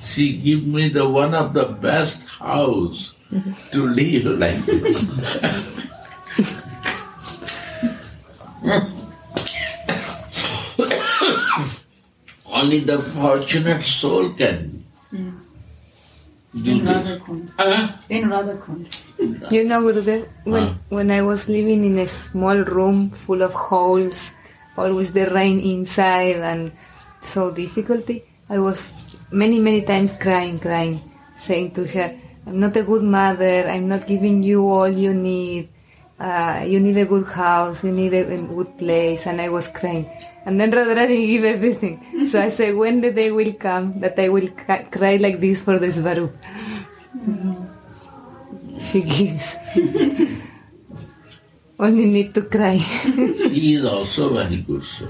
She give me the one of the best house to live like this. Only the fortunate soul can do In this. Radhakund. In Radhakund. You know, Gurudev, when I was living in a small room full of holes, always the rain inside and so difficulty, I was many times crying, saying to her, I'm not a good mother, I'm not giving you all you need a good house, you need a good place, and I was crying. And then Radharani gave everything. So I said, when the day will come that I will cry like this for the Svarupa? She gives. Only need to cry. She is also very good soul.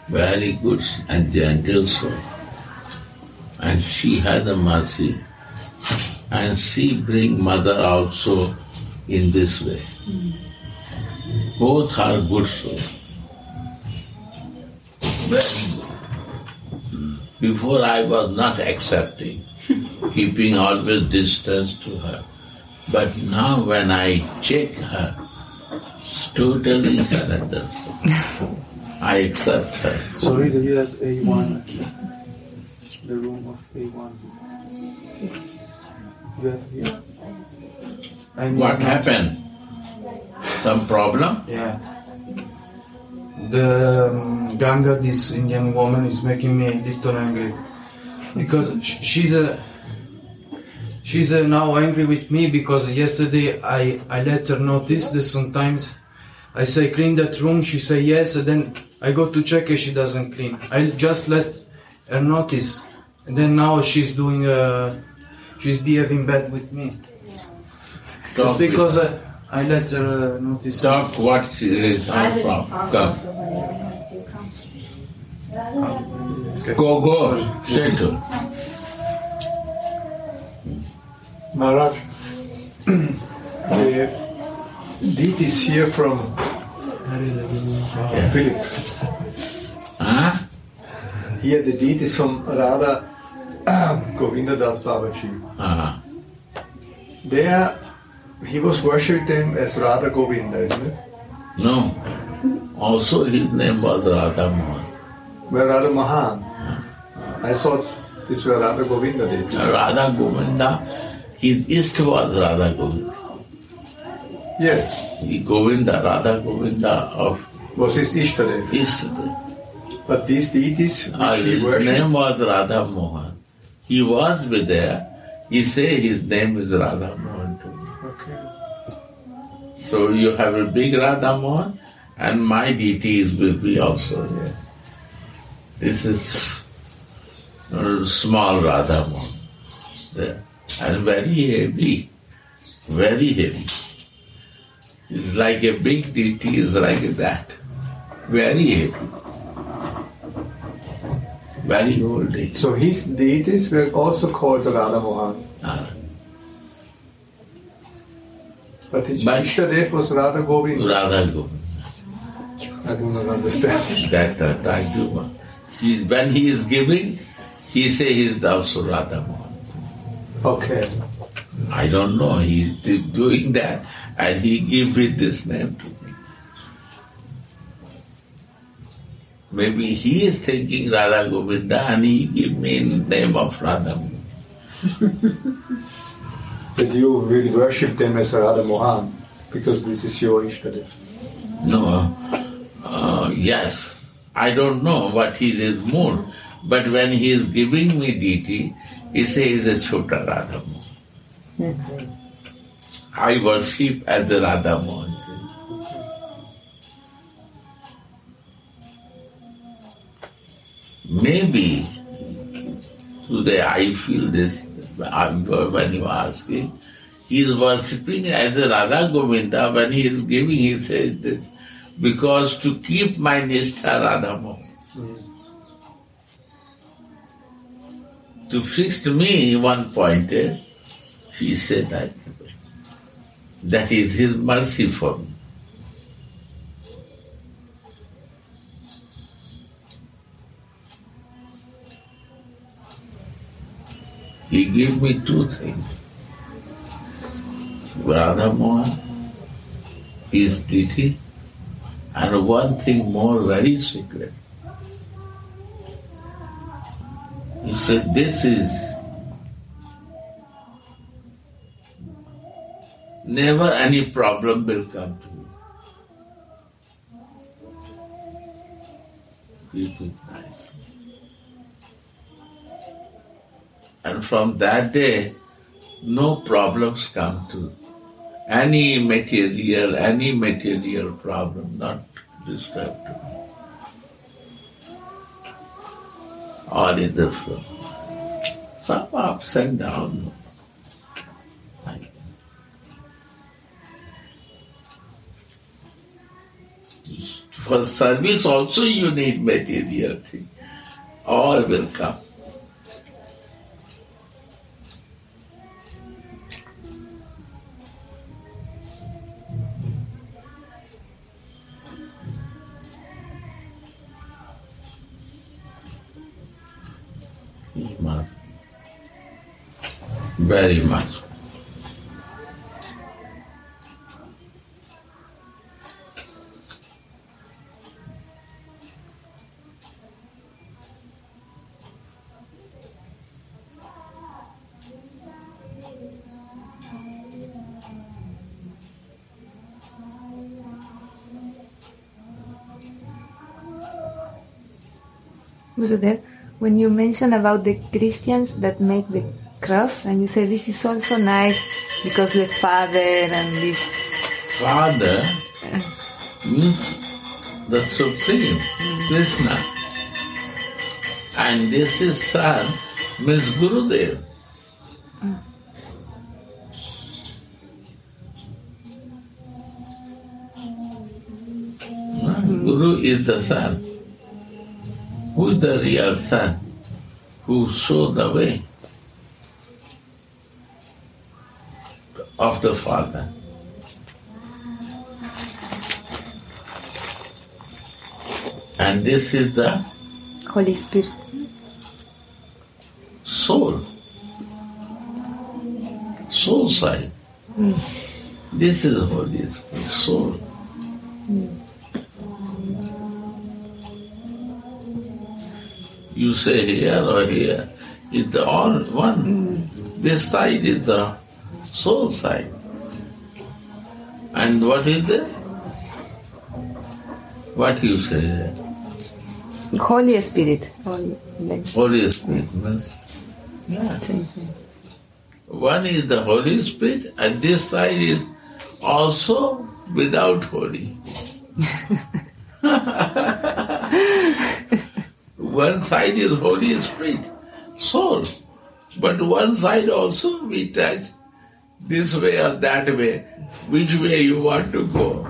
Very good and gentle soul. And she has a mercy. And she bring mother also in this way. Both are good souls. Very good. Before I was not accepting, keeping always distance to her. But now when I check her, it's totally surrender. I accept her. Sorry, do you have A1? The room of A1. You have here? What happened? Some problem? Yeah. The Ganga, this Indian woman, is making me a little angry. Because she's now angry with me because yesterday I let her notice that sometimes I say clean that room, she say yes, and then I go to check and she doesn't clean. I just let her notice, and then now she's doing she's behaving bad with me. Just because I let her notice. Stop what is our problem. Come. Okay. Go. Settle. Maharaj, the deed is here from Philip. Huh? Here the deed is from Radha Govinda Das Babaji. Uh-huh. There he was worshipped him as Radha Govinda, isn't it? No. Also his name was Radha Mohan. Well, Radha Mohan. I thought this was Radha Govinda deity. Radha Govinda, his east was Radha Govinda. Yes. Radha Govinda of... Was his Ishtadev. Ishtadev. But these deities which he his worshipped... name was Radha Mohan. He was with there. He say his name is Radha Mohan too. Okay. So you have a big Radha Mohan and my deity will be also here. This is a small Radha Mohan. There. And very heavy. Very heavy. It's like a big deity is like that. Very heavy. Very old deity. So his deities were also called Radha Mohan. But his Ishtadev was Radha Govinda. Radha Govinda. I do not understand. That I do. When he is giving, he say he is also Radha Mohan. Okay. I don't know. He is doing that and he give me this name to me. Maybe he is thinking Radha Govinda and he give me the name of Radha Mohan. That you will worship them as Radha Mohan because this is your Ishtadev. No. Yes. I don't know what he is more. But when he is giving me deity, he says a Chota Radha Mohan. I worship as a Radha Mohan. Maybe today I feel this when you are asking. He is worshipping as a Radha Govinda. When he is giving, he says this. Because to keep my Nishtha Radha Mohan. To fix me one pointer, he said that. That is his mercy for me. He gave me two things. Radha Mohan, his deity, and one thing more very secret. He said, this is never any problem will come to you. keep it nice. And from that day, no problems come to any material problem, not disturbed. All is the flow. Some ups and downs. For service also you need material thing. All will come. Much. Very much. Gurudev, when you mention about the Christians that make the cross, and you say this is also nice because the father and this... Father means the Supreme, Krishna. And this is son means Gurudev. Guru is the son. Who is the real son? Who showed the way of the Father. And this is the Holy Spirit. Soul. Soul side. This is the Holy Spirit, soul. You say here or here, it's all one. This side is the soul side. And what is this? What you say here? Holy Spirit. Holy Spirit means, yeah. One is the Holy Spirit and this side is also without Holy. One side is Holy Spirit, soul. But one side also we touch this way or that way. Which way you want to go?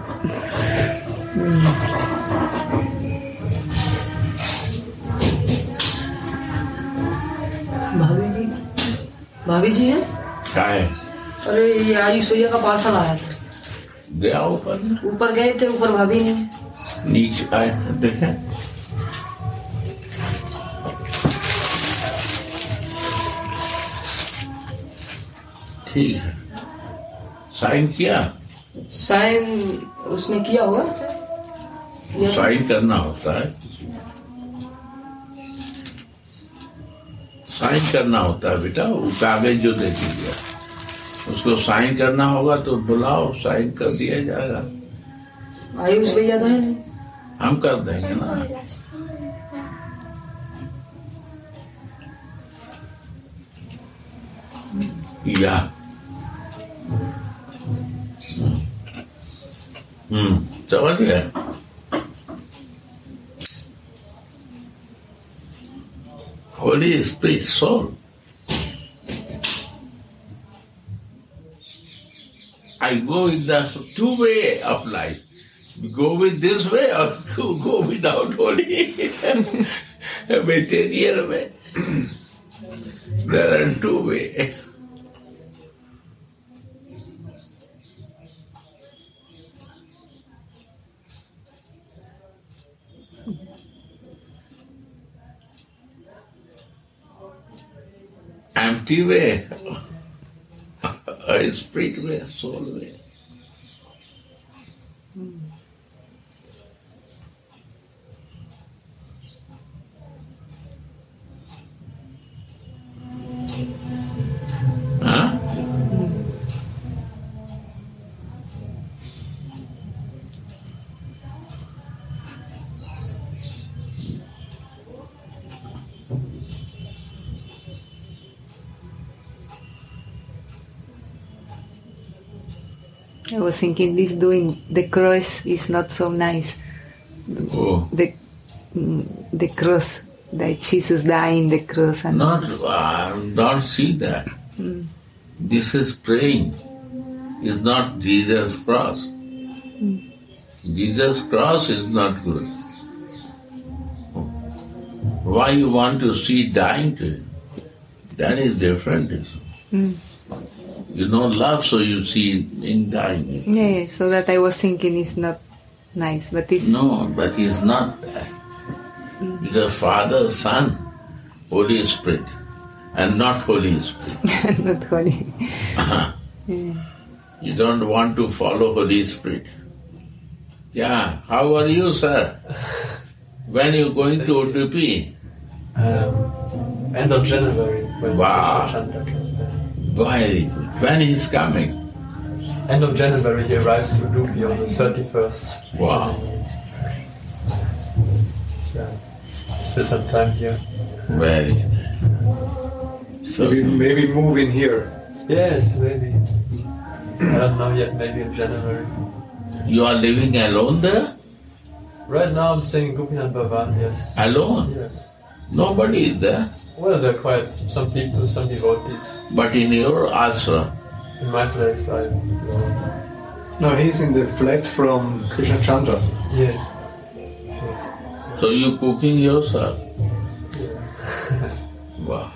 भाभी जी हैं? क्या है? अरे ये आयुष भैया का parcel आया था। गया ऊपर? ऊपर गए थे, ऊपर भाभी नहीं। नीचे आए देखे? ठीक है। साइन किया? साइन उसने किया होगा। साइन करना होता है। साइन करना होता है बेटा। वो कागज जो दे दिया उसको साइन करना होगा तो बुलाओ, साइन कर दिया जाएगा। आयुष भैया तो है नहीं। हम कर देंगे ना। या समझ गए? Holy Spirit, soul. I go in the two way of life. Go with this way or go without Holy material way. There are two ways. Empty way, a spirit way, soul way. Huh? I was thinking this doing the cross is not so nice. Oh. The cross, that Jesus died in the cross. And don't see that. This is praying. It's not Jesus' cross. Jesus' cross is not good. Why you want to see dying to him? That is different. You know love, so you see him dying. Yeah, so that I was thinking it's not nice, but it's... No, but it's not that. Because Father, Son, Holy Spirit, and not Holy Spirit. Not Holy. Yeah. You don't want to follow Holy Spirit. Yeah, how are you, sir? When you going to Udupi? End of January. Wow. Very good. When he's coming? End of January he arrives to Udupi on the 31st. Wow. So, still some time here. Very good. So maybe move in here. Yes, maybe. I don't know yet, maybe in January. You are living alone there? Right now I'm staying in Gopinan Bhavan, yes. Alone? Yes. Nobody is there? Well, there are quite some people, some devotees. But in your ashram? In my place, No, he's in the flat from Krishna Chandra. Yes. So you cooking yourself? Yeah. Wow.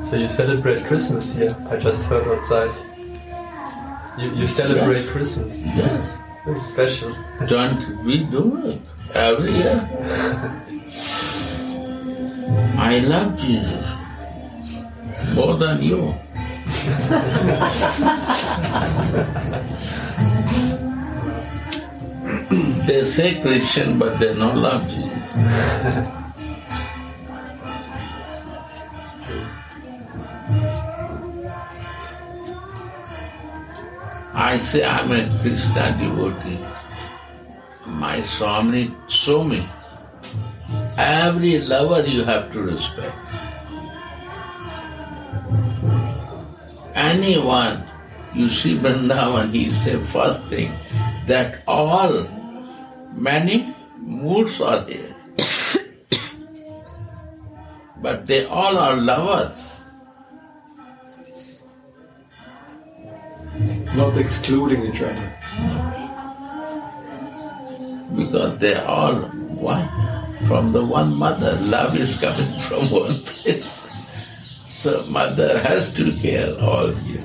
So you celebrate Christmas here? I just heard outside. You celebrate Christmas? Yes. It's special. Don't we do it every year? I love Jesus more than you. They say Christian, but they don't love Jesus. I say I'm a Krishna devotee. My Swami show me. Every lover you have to respect. Anyone, you see Vrindavan, he said first thing that all many moods are there. But they all are lovers. Not excluding each other. Because they are all one, from the one mother. Love is coming from one place. So mother has to care all you.